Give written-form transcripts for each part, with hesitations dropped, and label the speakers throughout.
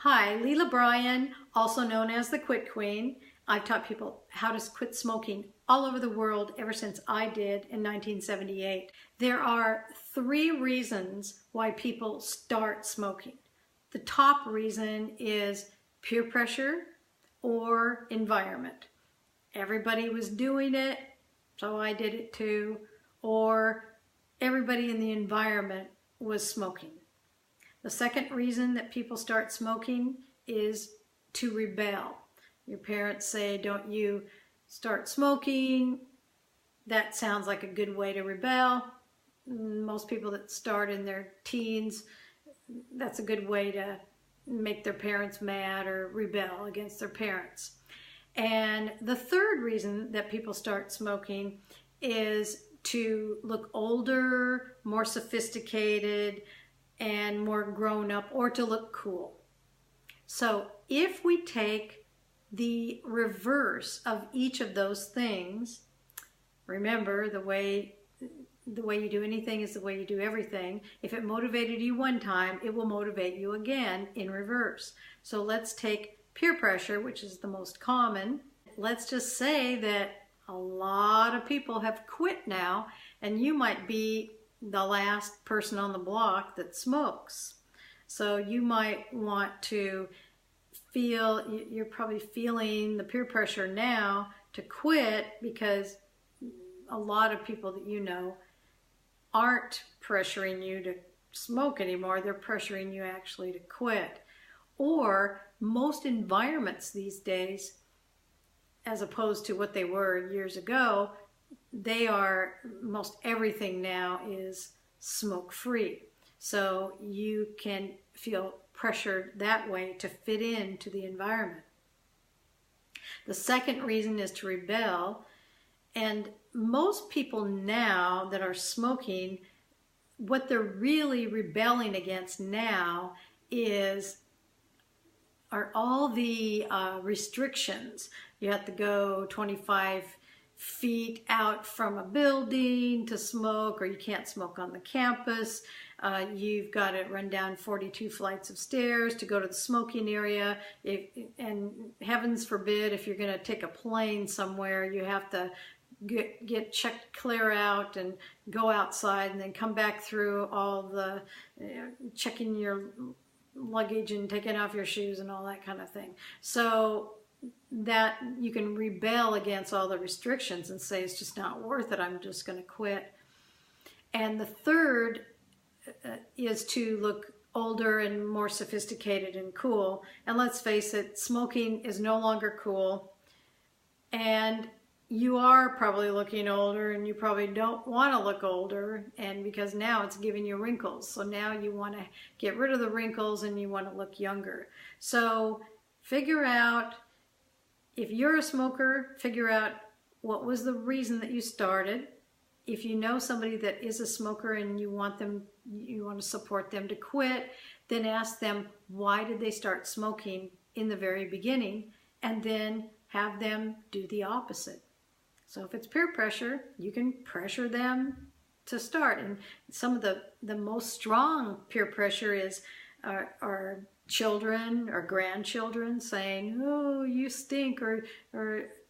Speaker 1: Hi, Leela Bryan, also known as the Quit Queen. I've taught people how to quit smoking all over the world ever since I did in 1978. There are 3 reasons why people start smoking. The top reason is peer pressure or environment. Everybody was doing it, so I did it too. Or everybody in the environment was smoking. The second reason that people start smoking is to rebel. Your parents say, don't you start smoking? That sounds like a good way to rebel. Most people that start in their teens, that's a good way to make their parents mad or rebel against their parents. And the third reason that people start smoking is to look older, more sophisticated, and more grown up, or to look cool. So if we take the reverse of each of those things, remember the way you do anything is the way you do everything. If it motivated you one time, it will motivate you again in reverse. So let's take peer pressure, which is the most common. Let's just say that a lot of people have quit now, and you might be the last person on the block that smokes. So you might want to you're probably feeling the peer pressure now to quit, because a lot of people that you know aren't pressuring you to smoke anymore. They're pressuring you actually to quit. Or most environments these days, as opposed to what they were years ago, most everything now is smoke-free. So you can feel pressured that way to fit into the environment. The second reason is to rebel. And most people now that are smoking, what they're really rebelling against now are all the restrictions. You have to go 25 feet out from a building to smoke, or you can't smoke on the campus. You've got to run down 42 flights of stairs to go to the smoking area. And heavens forbid, if you're going to take a plane somewhere, you have to get checked clear out and go outside and then come back through all the checking your luggage and taking off your shoes and all that kind of thing. So that you can rebel against all the restrictions and say, it's just not worth it, I'm just going to quit. And the third is to look older and more sophisticated and cool. And let's face it, smoking is no longer cool. And you are probably looking older, and you probably don't want to look older, and because now it's giving you wrinkles. So now you want to get rid of the wrinkles and you want to look younger. So figure out, if you're a smoker, figure out what was the reason that you started. If you know somebody that is a smoker and you want to support them to quit, then ask them, why did they start smoking in the very beginning? And then have them do the opposite. So if it's peer pressure, you can pressure them to start. And some of the most strong peer pressure are children or grandchildren saying, oh, you stink, or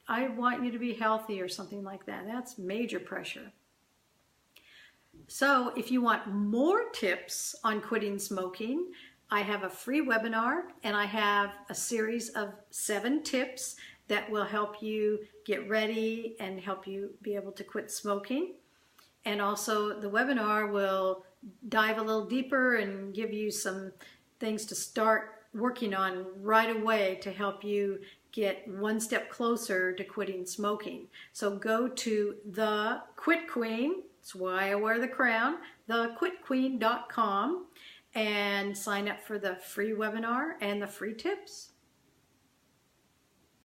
Speaker 1: I want you to be healthy, or something like that. That's major pressure. So if you want more tips on quitting smoking, I have a free webinar, and I have a series of 7 tips that will help you get ready and help you be able to quit smoking. And also the webinar will dive a little deeper and give you some things to start working on right away to help you get one step closer to quitting smoking. So go to The Quit Queen, that's why I wear the crown, thequitqueen.com, and sign up for the free webinar and the free tips.